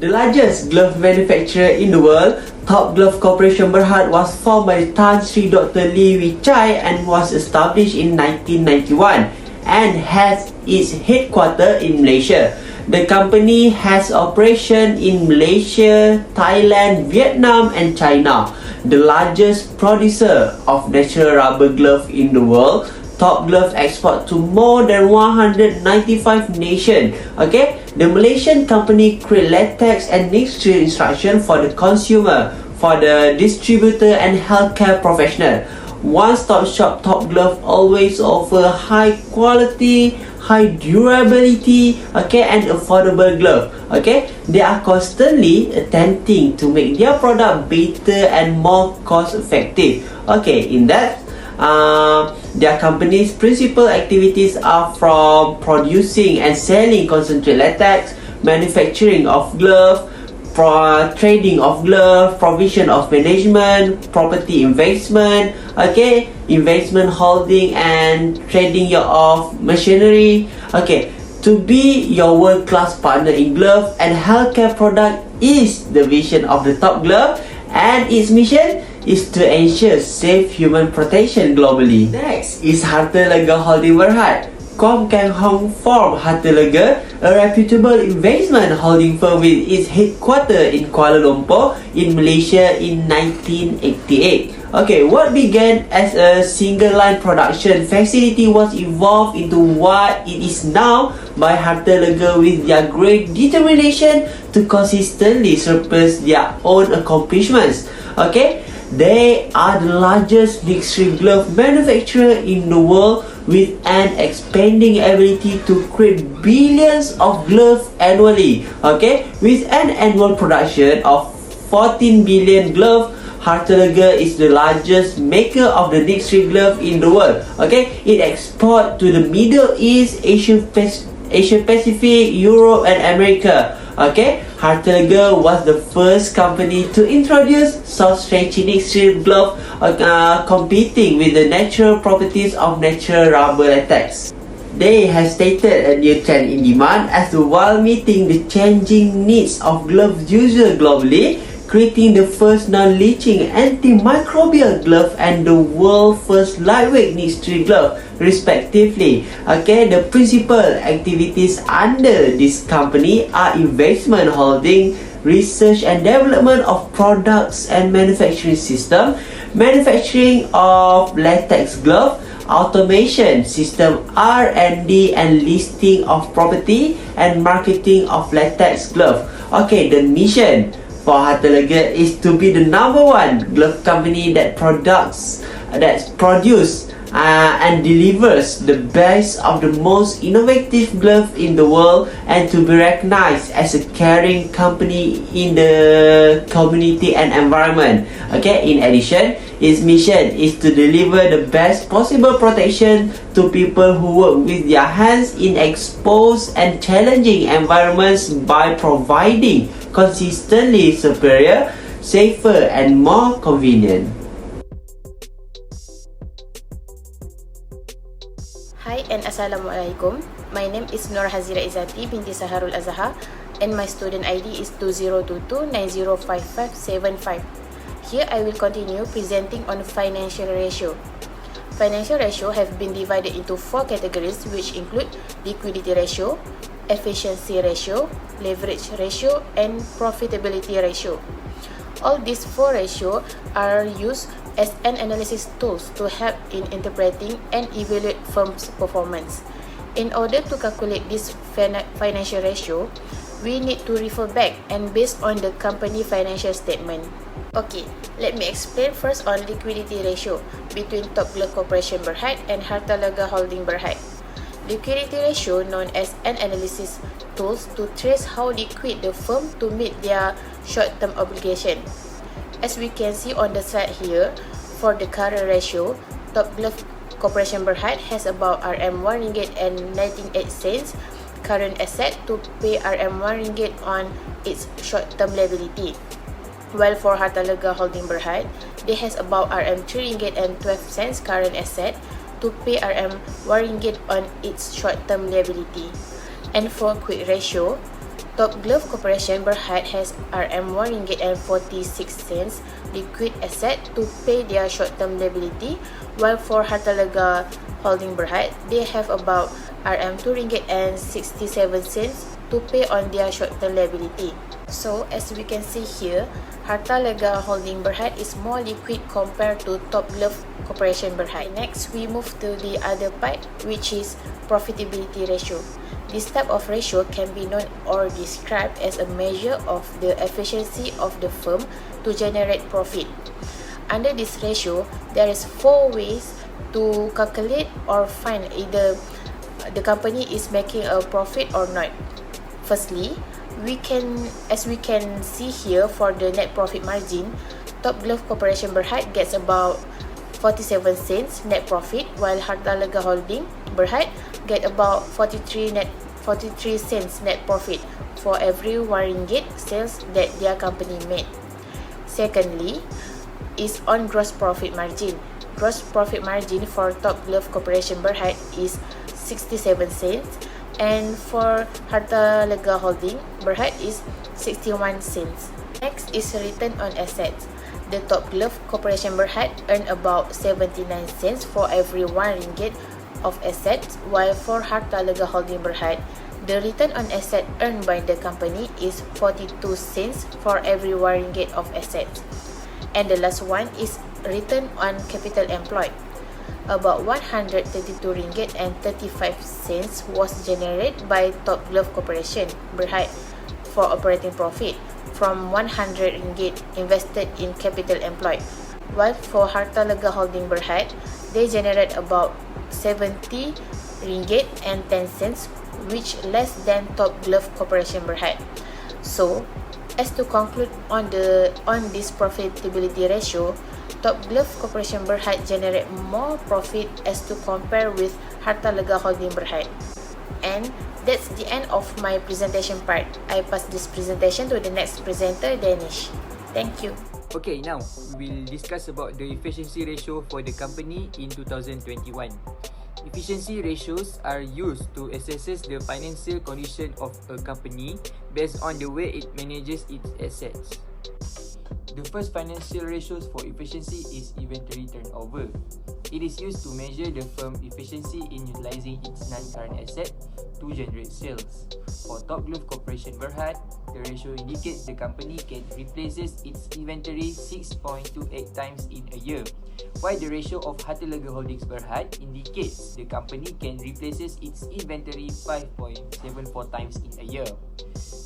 The largest glove manufacturer in the world, Top Glove Corporation Berhad, was formed by Tan Sri Dr. Lee Wee Chai and was established in 1991 and has its headquarters in Malaysia. The company has operation in Malaysia, Thailand, Vietnam and China. The largest producer of natural rubber glove in the world, Top Glove export to more than 195 nations. Okay, the Malaysian company create latex and mixture instruction for the consumer, for the distributor and healthcare professional. One-stop shop Top Glove always offer high quality, high durability, okay, and affordable glove. Okay, they are constantly attempting to make their product better and more cost effective. Okay, in that their company's principal activities are from producing and selling concentrate latex, manufacturing of glove, trading of glove, provision of management, property investment, okay, investment holding and trading of machinery. Okay, to be your world-class partner in glove and healthcare product is the vision of the Top Glove, and its mission is to ensure safe human protection globally. Next is Hartalega Holding Berhad. Kom Kang Hong formed Hartalega, a reputable investment holding firm with its headquarters in Kuala Lumpur in Malaysia in 1988. Okay, what began as a single line production facility was evolved into what it is now by Hartalega with their great determination to consistently surpass their own accomplishments. Okay, they are the largest mixed glove manufacturer in the world with an expanding ability to create billions of gloves annually. Okay, with an annual production of 14 billion gloves, Hartalega is the largest maker of the mixed glove in the world. Okay, it exports to the Middle East, Asia Pacific, Europe and America. Okay, Hartalega was the first company to introduce soft stretchy mixed glove, competing with the natural properties of natural rubber latex. They have stated a new trend in demand as while meeting the changing needs of glove users globally, creating the first non-leaching antimicrobial glove and the world's first lightweight knit-strip glove, respectively. Okay, the principal activities under this company are investment holding, research and development of products and manufacturing system, manufacturing of latex glove, automation system, R&D and listing of property and marketing of latex glove. Okay, the mission for Hartalega is to be the #1 glove company that produces and delivers the best of the most innovative glove in the world, and to be recognized as a caring company in the community and environment. Okay, in addition, its mission is to deliver the best possible protection to people who work with their hands in exposed and challenging environments by providing consistently superior, safer and more convenient. Hi and Assalamualaikum. My name is Nurhazirah Izzaty binti Saharul Azahar and my student ID is 2022905575. Here I will continue presenting on financial ratio. Financial ratio have been divided into 4 categories, which include liquidity ratio, efficiency ratio, leverage ratio, and profitability ratio. All these 4 ratios are used as an analysis tools to help in interpreting and evaluate firms' performance. In order to calculate this financial ratio, we need to refer back and based on the company financial statement. Okay, let me explain first on liquidity ratio between Top Glove Corporation Berhad and Hartalega Holding Berhad. Liquidity ratio known as an analysis tools to trace how liquid the firm to meet their short-term obligation. As we can see on the slide here, for the current ratio, Top Glove Corporation Berhad has about RM1.98 current asset to pay RM1 on its short-term liability. While for Hartalega Holding Berhad, they has about RM3.12 current asset to pay RM1 on its short-term liability. And for quick ratio, Top Glove Corporation Berhad has RM1.46 liquid asset to pay their short-term liability, while for Hartalega Holding Berhad, they have about RM2.67 to pay on their short-term liability. So as we can see here, Hartalega Holding Berhad is more liquid compared to Top Glove Corporation Berhad. Next, we move to the other part, which is profitability ratio. This type of ratio can be known or described as a measure of the efficiency of the firm to generate profit. Under this ratio, there is 4 ways to calculate or find either the company is making a profit or not. Firstly, as we can see here, for the net profit margin, Top Glove Corporation Berhad gets about 47 cents net profit, while Hartalega Holding Berhad get about 43 cents net profit for every RM1 sales that their company made. Secondly, is on gross profit margin. Gross profit margin for Top Glove Corporation Berhad is 67 cents, and for Hartalega Holding Berhad is 61 cents. Next is return on assets. The Top Glove Corporation Berhad earn about 79 cents for every RM1 of assets, while for Hartalega Holding Berhad, the return on asset earned by the company is 42 cents for every RM1 of assets. And the last one is return on capital employed. About RM132.35 was generated by Top Glove Corporation Berhad for operating profit from RM100 invested in capital employed, while for Hartalega Holding Berhad, they generate about RM70.10, which less than Top Glove Corporation Berhad. So, as to conclude on this profitability ratio, Top Glove Corporation Berhad generate more profit as to compare with Hartalega Holding Berhad. And that's the end of my presentation part. I pass this presentation to the next presenter, Danish. Thank you. Okay, now we will discuss about the efficiency ratio for the company in 2021. Efficiency ratios are used to assess the financial condition of a company based on the way it manages its assets. The first financial ratios for efficiency is inventory turnover. It is used to measure the firm efficiency in utilizing its non-current asset to generate sales. For Top Glove Corporation Berhad, the ratio indicates the company can replaces its inventory 6.28 times in a year, while the ratio of Hartalega Holdings Berhad indicates the company can replaces its inventory 5.74 times in a year.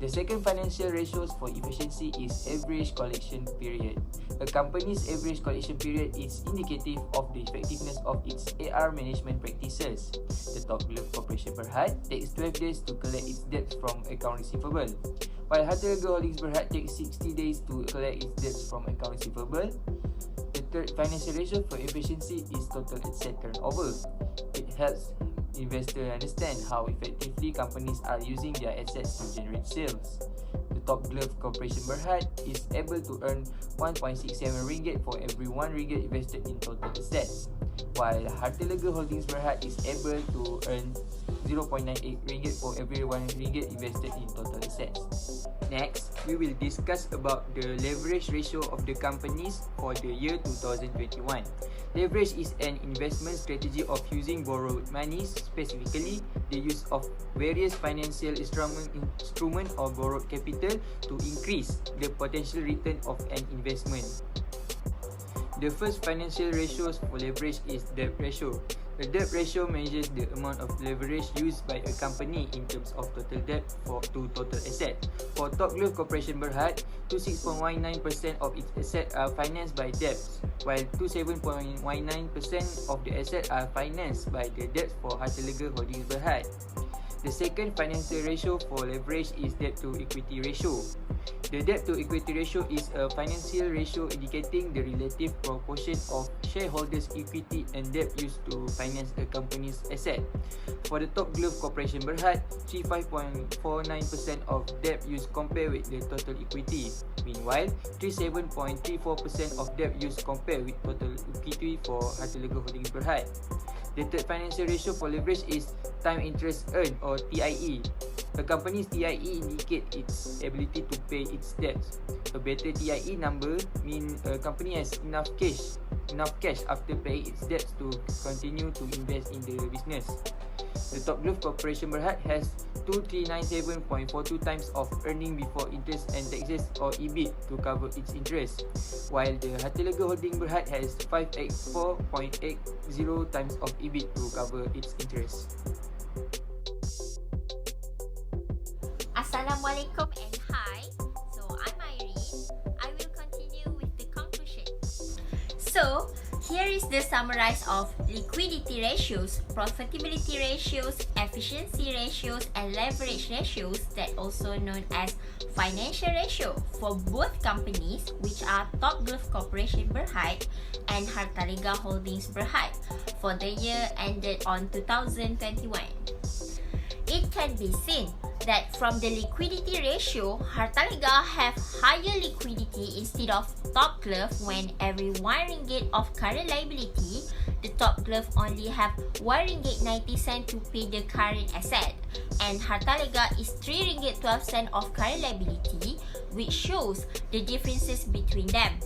The second financial ratios for efficiency is average collection period. A company's average collection period is indicative of the effectiveness of its AR management practices. The Top Glove Corporation Berhad takes 12 days to collect its debts from account receivable, while Hartalega Holdings Berhad takes 60 days to collect its debts from account receivable. The third financial ratio for efficiency is total asset turnover. It helps investors understand how effectively companies are using their assets to generate sales. The Top Glove Corporation Berhad is able to earn RM1.67 for every RM1 invested in total assets, while Hartalega Holdings Berhad is able to earn RM0.98 for every RM1 invested in total assets. Next, we will discuss about the leverage ratio of the companies for the year 2021. Leverage is an investment strategy of using borrowed money, specifically the use of various financial instrument or borrowed capital to increase the potential return of an investment. The first financial ratios for leverage is debt ratio. The debt ratio measures the amount of leverage used by a company in terms of total debt to total asset. For Top Glove Corporation Berhad, 26.19% of its assets are financed by debts, while 27.19% of the assets are financed by the debts for Hartalega Holdings Berhad. The second financial ratio for leverage is debt to equity ratio. The debt to equity ratio is a financial ratio indicating the relative proportion of shareholders' equity and debt used to finance a company's asset. For the top glove corporation Berhad, 35.49% of debt used compared with the total equity. Meanwhile, 37.34% of debt used compared with total equity for Hartalega Holdings Berhad. The third financial ratio for leverage is time interest earned or TIE. A company's TIE indicates its ability to pay its debts. A better TIE number means a company has enough cash after paying its debts to continue to invest in the business. The top glove corporation Berhad has 2397.42 times of earning before interest and taxes or EBIT to cover its interest, while the Hartalega Holding Berhad has 584.80 times of EBIT to cover its interest. Assalamualaikum and hi. So I'm Irene. I will continue with the conclusion. So here is the summarize of liquidity ratios, profitability ratios, efficiency ratios, and leverage ratios, that also known as financial ratio, for both companies, which are Top Glove Corporation Berhad and Hartalega Holdings Berhad, for the year ended on 2021. It can be seen that from the liquidity ratio, Hartalega have higher liquidity instead of Top Glove. When every 1 ringgit of current liability, the Top Glove only have 1 ringgit 90 cent to pay the current asset, and Hartalega is 3 ringgit 12 cent of current liability, which shows the differences between them.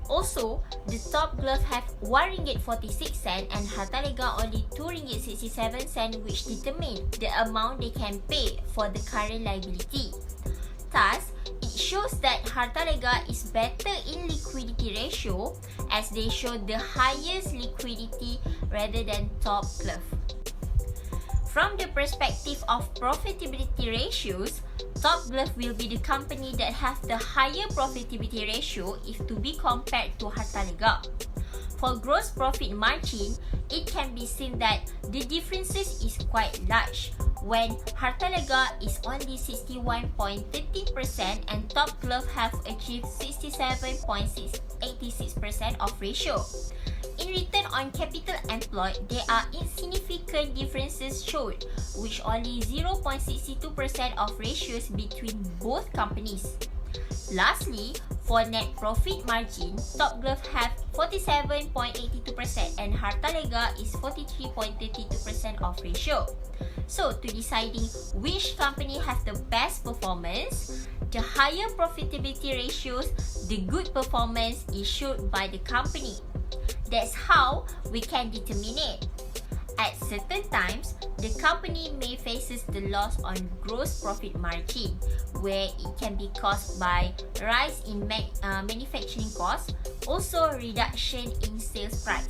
Also, the Top Glove have 1 ringgit 46 cent and Hartalega only 2 ringgit 67 cent, which determine the amount they can pay for the current liability. Thus, it shows that Hartalega is better in liquidity ratio, as they show the highest liquidity rather than Top Glove. From the perspective of profitability ratios, Top Glove will be the company that have the higher profitability ratio if to be compared to Hartalega. For gross profit margin, it can be seen that the differences is quite large, when Hartalega is only 61.13% and Top Glove have achieved 67.86% of ratio. In return on capital employed, there are insignificant differences shown, which only 0.62% of ratios between both companies. Lastly, for net profit margin, Top Glove have 47.82% and Hartalega is 43.32% of ratio. So, to deciding which company have the best performance, the higher profitability ratios, the good performance is shown by the company. That's how we can determine it. At certain times, the company may faces the loss on gross profit margin, where it can be caused by rise in manufacturing costs, also reduction in sales price.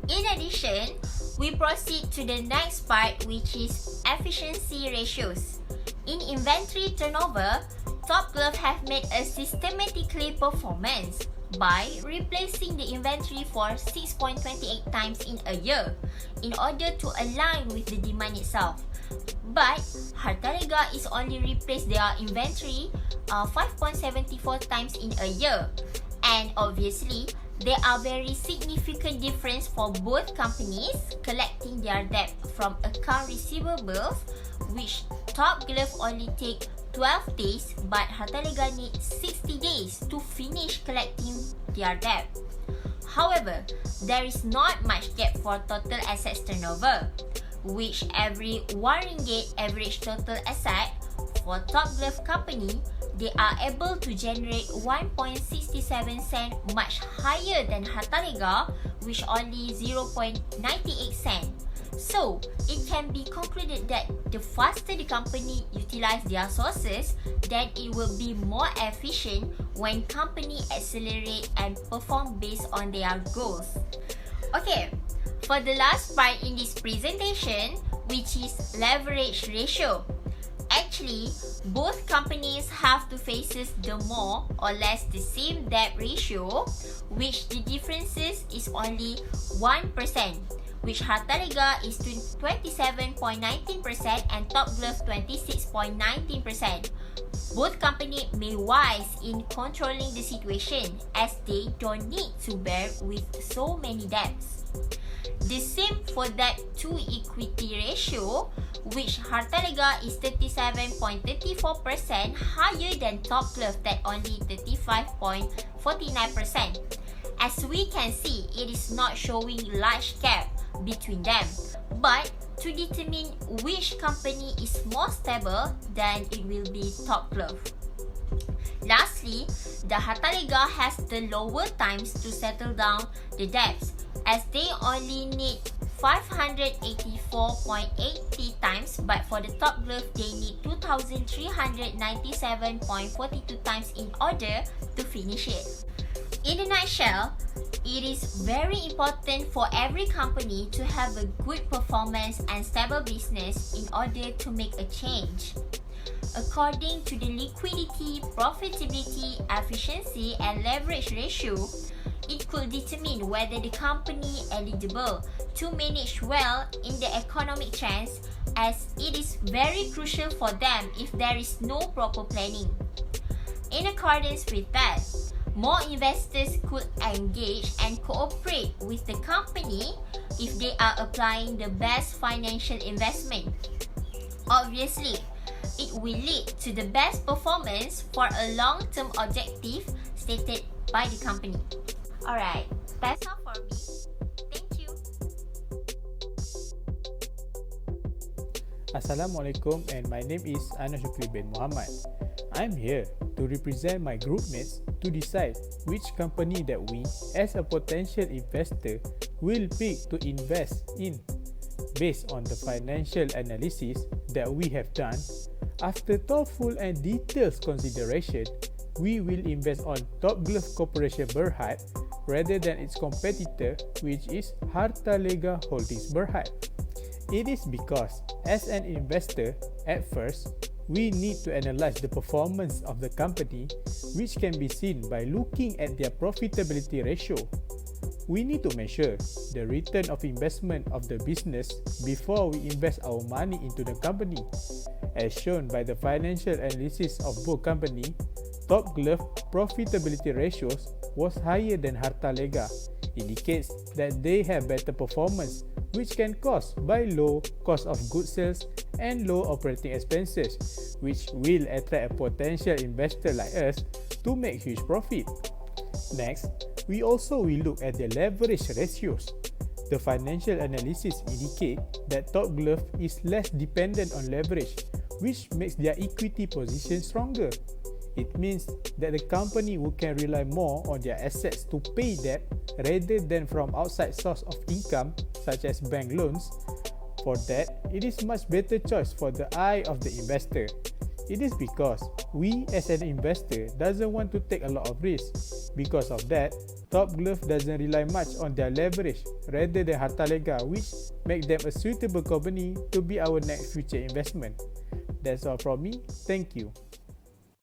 In addition, we proceed to the next part, which is efficiency ratios. In inventory turnover, Top Glove have made a systematically performance by replacing the inventory for 6.28 times in a year in order to align with the demand itself. But Hartalega is only replace their inventory 5.74 times in a year, and obviously there are very significant difference for both companies collecting their debt from account receivables, which Top Glove only take 12 days, but Hartalega needs 60 days to finish collecting their debt. However, there is not much gap for total assets turnover, which every 1 ringgit average total asset for Top Glove company, they are able to generate 1.67 cent, much higher than Hartalega, which only 0.98 cent. So, it can be concluded that the faster the company utilize their sources, then it will be more efficient when company accelerate and perform based on their goals. Okay, for the last part in this presentation, which is leverage ratio. Actually, both companies have to faces the more or less the same debt ratio, which the differences is only 1%. Which Hartalega is 27.19% and Top Glove 26.19%. Both companies may wise in controlling the situation as they don't need to bear with so many debts. The same for that to equity ratio, which Hartalega is 37.34% higher than Top Glove that only 35.49%. As we can see, it is not showing large gap between them, but to determine which company is more stable, then it will be Top Glove. Lastly, the Hartalega has the lower times to settle down the debts, as they only need 584.80 times, but for the Top Glove, they need 2,397.42 times in order to finish it. In a nutshell, it is very important for every company to have a good performance and stable business in order to make a change. According to the liquidity, profitability, efficiency, and leverage ratio, it could determine whether the company eligible to manage well in the economic trends, as it is very crucial for them if there is no proper planning. In accordance with that, more investors could engage and cooperate with the company if they are applying the best financial investment. Obviously, it will lead to the best performance for a long-term objective stated by the company. Alright, that's all for me. Thank you. Assalamualaikum, and my name is Shukri bin Muhammad. I'm here to represent my group mates to decide which company that we, as a potential investor, will pick to invest in. Based on the financial analysis that we have done, after thoughtful and detailed consideration, we will invest on Top Glove Corporation Berhad rather than its competitor, which is Hartalega Holdings Berhad. It is because, as an investor, at first, we need to analyze the performance of the company, which can be seen by looking at their profitability ratio. We need to measure the return of investment of the business before we invest our money into the company. As shown by the financial analysis of both companies, Top Glove profitability ratios was higher than Hartalega, indicates that they have better performance, which can caused by low cost of goods sales and low operating expenses, which will attract a potential investor like us to make huge profit. Next, we also will look at the leverage ratios. The financial analysis indicate that Top Glove is less dependent on leverage, which makes their equity position stronger. It means that the company can rely more on their assets to pay debt rather than from outside source of income such as bank loans. For that, it is much better choice for the eye of the investor. It is because we as an investor doesn't want to take a lot of risk. Because of that, Top Glove doesn't rely much on their leverage rather than Hartalega, which make them a suitable company to be our next future investment. That's all from me. Thank you.